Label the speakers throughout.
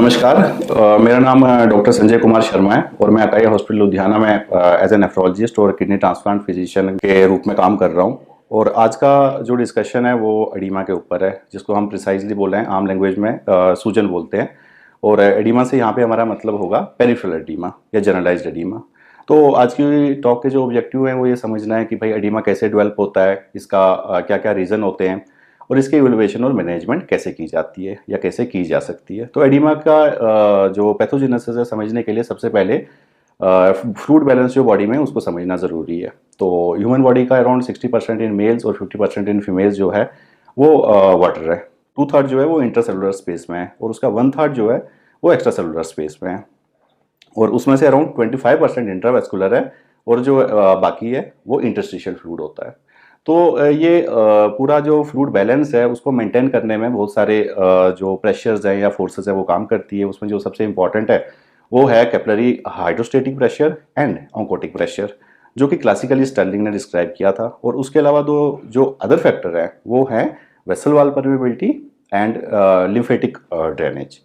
Speaker 1: नमस्कार। मेरा नाम डॉक्टर संजय कुमार शर्मा है और मैं अकाई हॉस्पिटल लुधियाना में एज ए नेफ्रोलॉजिस्ट और किडनी ट्रांसप्लांट फिजिशियन के रूप में काम कर रहा हूं। और आज का जो डिस्कशन है वो एडिमा के ऊपर है, जिसको हम प्रिसाइजली बोल रहे हैं, आम लैंग्वेज में सूजन बोलते हैं। और एडिमा से यहाँ पे हमारा मतलब होगा पेरिफेरल एडिमा या जनरलाइज्ड एडिमा। तो आज की टॉक के जो ऑब्जेक्टिव हैं वो ये समझना है कि भाई एडिमा कैसे डेवलप होता है, इसका क्या क्या रीज़न होते हैं और इसकी इवैल्यूएशन और मैनेजमेंट कैसे की जाती है या कैसे की जा सकती है। तो एडिमा का जो पैथोजेनेसिस है समझने के लिए सबसे पहले फ्लूइड बैलेंस जो बॉडी में उसको समझना ज़रूरी है। तो ह्यूमन बॉडी का अराउंड 60% इन मेल्स और 50% इन फीमेल्स जो है वो वाटर है। 2/3 जो है वो इंट्रासेलुलर स्पेस में है और उसका 1/3 जो है वो एक्स्ट्रा सेलुलर स्पेस में है। और उसमें से अराउंड 25% इंट्रावेस्कुलर है और जो बाकी है वो इंटरस्टिशियल फ्लूइड होता है। तो ये पूरा जो फ्लूइड बैलेंस है उसको मेंटेन करने में बहुत सारे जो प्रेशर्स हैं या फोर्सेस है वो काम करती है। उसमें जो सबसे इंपॉर्टेंट है वो है capillary hydrostatic pressure and oncotic pressure, जो कि क्लासिकली स्टर्लिंग ने डिस्क्राइब किया था। और उसके अलावा दो जो अदर फैक्टर है वो है vessel wall permeability and lymphatic drainage.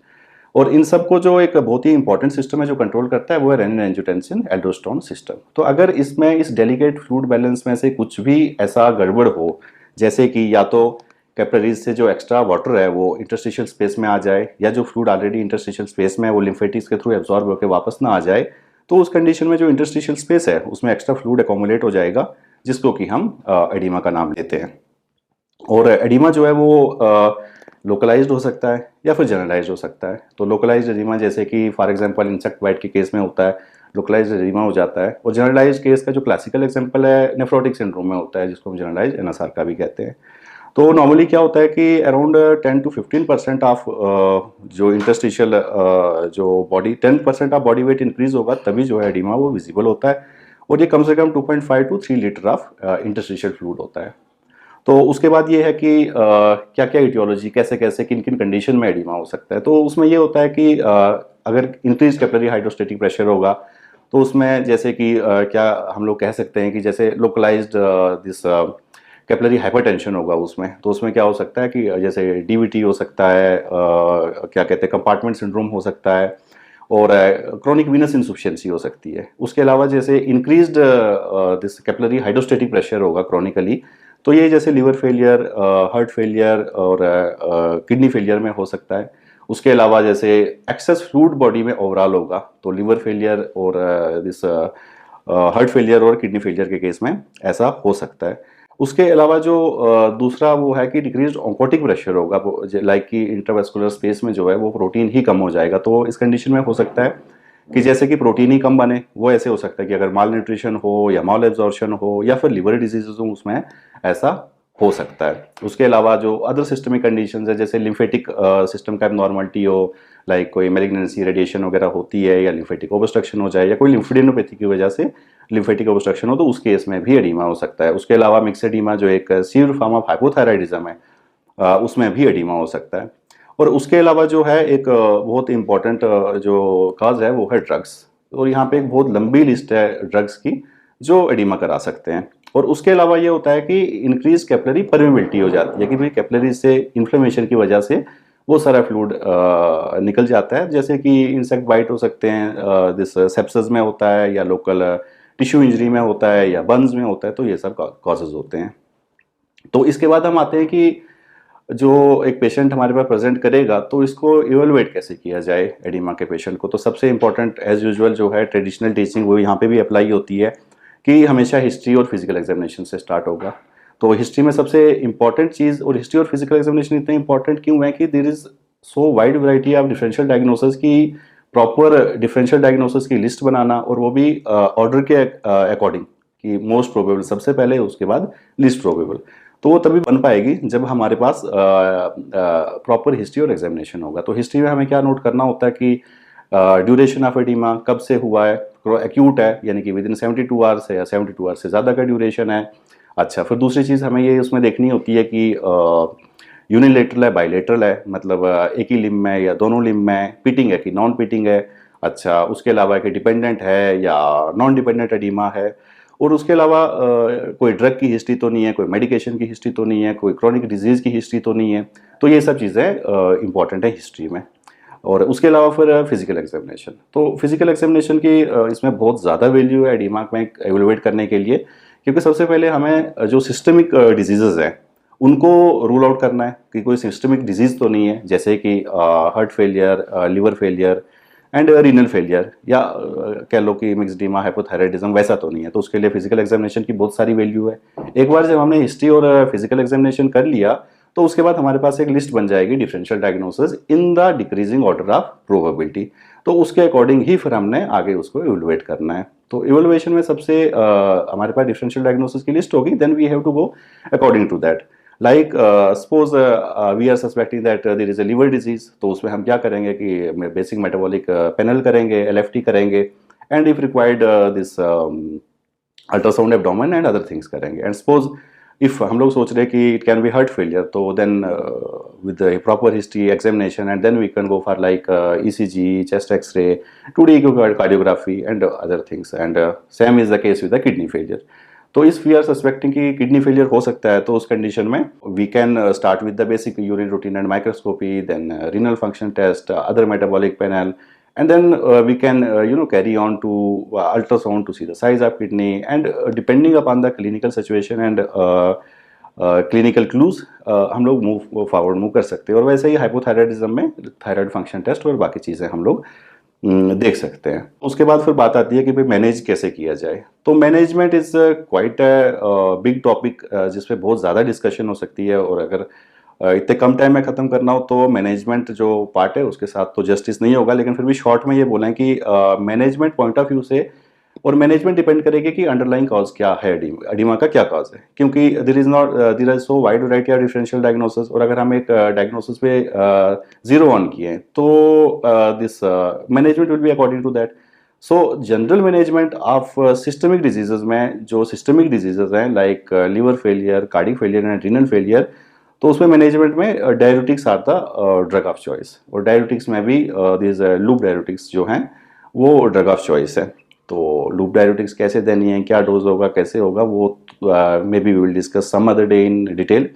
Speaker 1: और इन सब को जो एक बहुत ही इंपॉर्टेंट सिस्टम है जो कंट्रोल करता है वो है रेनिन एंजियोटेंसिन एल्डोस्टेरोन सिस्टम। तो अगर इसमें इस डेलिकेट फ्लूइड बैलेंस में से कुछ भी ऐसा गड़बड़ हो, जैसे कि या तो कैपिलरीज से जो एक्स्ट्रा वाटर है वो इंटरस्टिशियल स्पेस में आ जाए, या जो फ्लूइड ऑलरेडी इंटरस्टिशियल स्पेस में है वो लिम्फेटिक्स के थ्रू एब्जॉर्ब होकर वापस ना आ जाए, तो उस कंडीशन में जो इंटरस्टिशियल स्पेस है उसमें एक्स्ट्रा फ्लूइड एकोमुलेट हो जाएगा, जिसको कि हम एडिमा का नाम लेते हैं। और एडिमा जो है वो लोकलाइज्ड हो सकता है या फिर जनरलाइज्ड हो सकता है। तो लोकलाइज्ड एडिमा जैसे कि फॉर एग्जांपल इंसेक्ट बाइट के केस में होता है, लोकलाइज्ड एडिमा हो जाता है। और जनरलाइज्ड केस का जो क्लासिकल एग्जांपल है नेफ्रोटिक सिंड्रोम में होता है, जिसको हम जनरलाइज्ड एनएसआर का भी कहते हैं। तो नॉर्मली क्या होता है कि अराउंड 10 to 15% ऑफ जो इंटरस्टिशियल जो body 10% of body weight increase होगा तभी जो है एडिमा वो विजिबल होता है। और ये कम से कम 2.5 to 3 litre of interstitial fluid होता है। तो उसके बाद ये है कि क्या क्या इटियोलॉजी, कैसे कैसे किन किन कंडीशन में एडिमा हो सकता है। तो उसमें ये होता है कि अगर इंक्रीज कैपिलरी हाइड्रोस्टेटिक प्रेशर होगा तो उसमें जैसे कि क्या हम लोग कह सकते हैं कि जैसे लोकलाइज्ड दिस कैपिलरी हाइपरटेंशन होगा उसमें। तो उसमें क्या हो सकता है कि जैसे डीवीटी हो सकता है, क्या कहते हैं कंपार्टमेंट सिंड्रोम हो सकता है, और क्रोनिक वीनस इंसुफिशियंसी हो सकती है। उसके अलावा जैसे increased this capillary hydrostatic pressure होगा क्रॉनिकली, तो ये जैसे लिवर फेलियर, हार्ट फेलियर और किडनी फेलियर में हो सकता है। उसके अलावा जैसे एक्सेस फ्लूइड बॉडी में ओवरऑल होगा तो लिवर फेलियर और दिस हार्ट फेलियर और किडनी फेलियर के केस में ऐसा हो सकता है। उसके अलावा जो दूसरा वो है कि डिक्रीज्ड ऑन्कोटिक प्रेशर होगा, लाइक कि इंट्रावेस्कुलर स्पेस में जो है वो प्रोटीन ही कम हो जाएगा। तो इस कंडीशन में हो सकता है कि जैसे कि प्रोटीन ही कम बने, वो ऐसे हो सकता है कि अगर माल न्यूट्रिशन हो या माल एब्जॉर्प्शन हो या फिर लिवर डिजीजेज हो उसमें ऐसा हो सकता है। उसके अलावा जो अदर सिस्टमिक कंडीशंस है जैसे लिम्फेटिक सिस्टम का एबनॉर्मलिटी हो, लाइक कोई मैलिग्नेंसी रेडिएशन वगैरह होती है या लिम्फेटिक ओब्स्ट्रक्शन हो जाए या कोई लिम्फेडेनोपैथी की वजह से लिम्फेटिक ओब्स्ट्रक्शन हो, तो उस केस में भी एडिमा हो सकता है। उसके अलावा मिक्स्ड एडिमा जो एक सीवियर फॉर्म ऑफ हाइपोथायराइडिज्म है, उसमें भी एडिमा हो सकता है। और उसके अलावा जो है एक बहुत इंपॉर्टेंट जो काज है वो है ड्रग्स। और यहाँ पे एक बहुत लंबी लिस्ट है ड्रग्स की जो एडिमा करा सकते हैं। और उसके अलावा ये होता है कि इंक्रीज कैपिलरी परमेबिलिटी हो जाती है कि भाई कैपिलरी से इन्फ्लेमेशन की वजह से वो सारा फ्लूइड निकल जाता है, जैसे कि इंसेक्ट बाइट हो सकते हैं, दिस सेप्सिस में होता है या लोकल टिश्यू इंजरी में होता है या बर्न्स में होता है। तो ये सब कॉजेज होते हैं। तो इसके बाद हम आते हैं कि जो एक पेशेंट हमारे पास प्रेजेंट करेगा तो इसको इवेलुएट कैसे किया जाए एडिमा के पेशेंट को। तो सबसे इंपॉर्टेंट एज यूजुअल जो है ट्रेडिशनल टीचिंग वो यहाँ पे भी अप्लाई होती है कि हमेशा हिस्ट्री और फिजिकल एग्जामिनेशन से स्टार्ट होगा। तो हिस्ट्री में सबसे इंपॉर्टेंट चीज़, और हिस्ट्री और फिजिकल एग्जामिनेशन इतने इंपॉर्टेंट क्यों है कि there is so wide variety of differential diagnosis की प्रॉपर डिफरेंशियल डायग्नोसिस की लिस्ट बनाना, और वो भी ऑर्डर के अकॉर्डिंग कि मोस्ट प्रोबेबल सबसे पहले उसके बाद लिस्ट प्रोबेबल। तो वो तभी बन पाएगी जब हमारे पास प्रॉपर हिस्ट्री और एग्जामिनेशन होगा। तो हिस्ट्री में हमें क्या नोट करना होता है कि ड्यूरेशन ऑफ एडिमा कब से हुआ है, एक्यूट है यानी कि विद इन 72 आवर्स है या 72 आवर्स से ज़्यादा का ड्यूरेशन है। अच्छा, फिर दूसरी चीज़ हमें ये उसमें देखनी होती है कि यूनिलेटरल है बाइलेटरल है, मतलब एक ही लिम्ब में या दोनों लिम्ब में, पिटिंग है कि नॉन पिटिंग है। अच्छा, उसके अलावा कि डिपेंडेंट है या नॉन डिपेंडेंट एडिमा है। और उसके अलावा कोई ड्रग की हिस्ट्री तो नहीं है, कोई मेडिकेशन की हिस्ट्री तो नहीं है, कोई क्रॉनिक डिजीज़ की हिस्ट्री तो नहीं है। तो ये सब चीज़ें इंपॉर्टेंट है हिस्ट्री में। और उसके अलावा फिर फिजिकल एग्जामिनेशन। तो फिजिकल एग्जामिनेशन की इसमें बहुत ज़्यादा वैल्यू है एडिमा में एवेलुएट करने के लिए, क्योंकि सबसे पहले हमें जो सिस्टमिक डिजीजेज हैं उनको रूल आउट करना है कि कोई सिस्टमिक डिजीज तो नहीं है, जैसे कि heart failure, liver failure and renal failure, या कह लो कि मिक्सडीमा, हाइपोथायराइडिज्म, वैसा तो नहीं है। तो उसके लिए फिजिकल एग्जामिनेशन की बहुत सारी वैल्यू है। एक बार जब हमने हिस्ट्री और फिजिकल एग्जामिनेशन कर लिया तो उसके बाद हमारे पास एक लिस्ट बन जाएगी differential diagnosis in the decreasing order of probability. तो उसके अकॉर्डिंग ही फिर हमने आगे उसको इवेलुएट करना है। तो इवेलुएशन में सबसे हमारे पास डिफरेंशियल डायग्नोसिस की लिस्ट होगी, then we have to go according to that. Like suppose we are suspecting that there is a liver disease, तो उसमें हम क्या करेंगे कि बेसिक मेटाबॉलिक पैनल करेंगे, एलएफटी करेंगे, and if required this ultrasound abdomen and other things करेंगे। And suppose if हम लोग सोच रहे हैं कि it can be heart failure, तो then with proper history examination and then we can go for like ECG, chest X-ray, 2D cardiography and other things. And same is the case with the kidney failure. तो इस we are suspecting कि kidney failure हो सकता है, तो उस condition में we can start with the basic urine routine and microscopy, then renal function test, other metabolic panel, and then we can carry on to ultrasound to see the size of kidney, and depending upon the clinical situation and clinical clues हम लोग move कर सकते हैं। और वैसे ही hypothyroidism में thyroid function test और बाकी चीज़ें हम लोग देख सकते हैं। उसके बाद फिर बात आती है कि भाई मैनेज कैसे किया जाए। तो management is quite big topic जिस पे बहुत ज़्यादा डिस्कशन हो सकती है, और अगर इतने कम टाइम में ख़त्म करना हो तो मैनेजमेंट जो पार्ट है उसके साथ तो जस्टिस नहीं होगा। लेकिन फिर भी शॉर्ट में ये बोलें कि मैनेजमेंट पॉइंट ऑफ व्यू से, और मैनेजमेंट डिपेंड करेगी कि अंडरलाइंग कॉज क्या है, एडिमा का क्या कॉज है, क्योंकि there is so wide variety of differential diagnosis. और अगर हम एक डायग्नोसिस पे 0 ऑन किए तो this management will be according to that. So general management of systemic diseases में, जो सिस्टमिक डिजीजेज हैं like liver failure, cardiac failure and renal failure, तो उसमें मैनेजमेंट में diuretics are the drug of choice. और diuretics में भी this loop diuretics जो हैं वो ड्रग ऑफ चॉइस है। तो लूप डायरेटिक्स कैसे देनी है, क्या डोज होगा, कैसे होगा, वो may be we will discuss some other day in detail.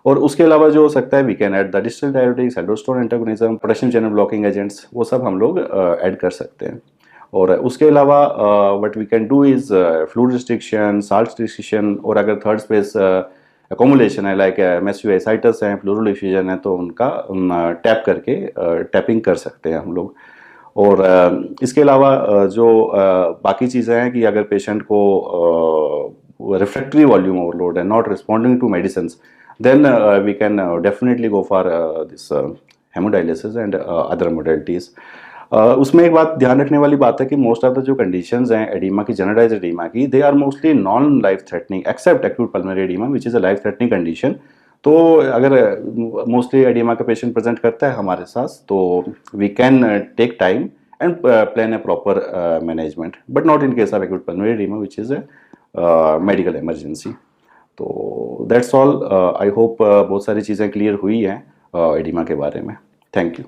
Speaker 1: और उसके अलावा जो हो सकता है we can add the distal diuretics, aldosterone antagonism, potassium channel blocking agents, वो सब हम लोग ऐड कर सकते हैं। और उसके अलावा what we can do is fluid restriction, salt restriction, और अगर थर्ड स्पेस अकोमुलेशन है लाइक मेस्यूसाइटिस है, प्लूरल इफ्यूजन है, तो उनका टैप करके टैपिंग कर सकते हैं हम लोग। और इसके अलावा जो बाकी चीज़ें हैं कि अगर पेशेंट को रिफ्रैक्टरी वॉल्यूम ओवरलोड है, not responding to medicine, then we can definitely go for this haemodialysis and other modalities. उसमें एक बात ध्यान रखने वाली बात है कि मोस्ट ऑफ द जो कंडीशंस हैं एडिमा की, जनरलाइज्ड एडिमा की, they are mostly non life threatening except acute pulmonary oedema which is a life threatening condition. तो अगर मोस्टली एडिमा का पेशेंट प्रेजेंट करता है हमारे साथ, तो we can take time and plan a proper management, but not in case of acute pulmonary oedema which is a medical emergency. तो that's all. I hope बहुत सारी चीज़ें क्लियर हुई हैं एडिमा के बारे में। Thank you.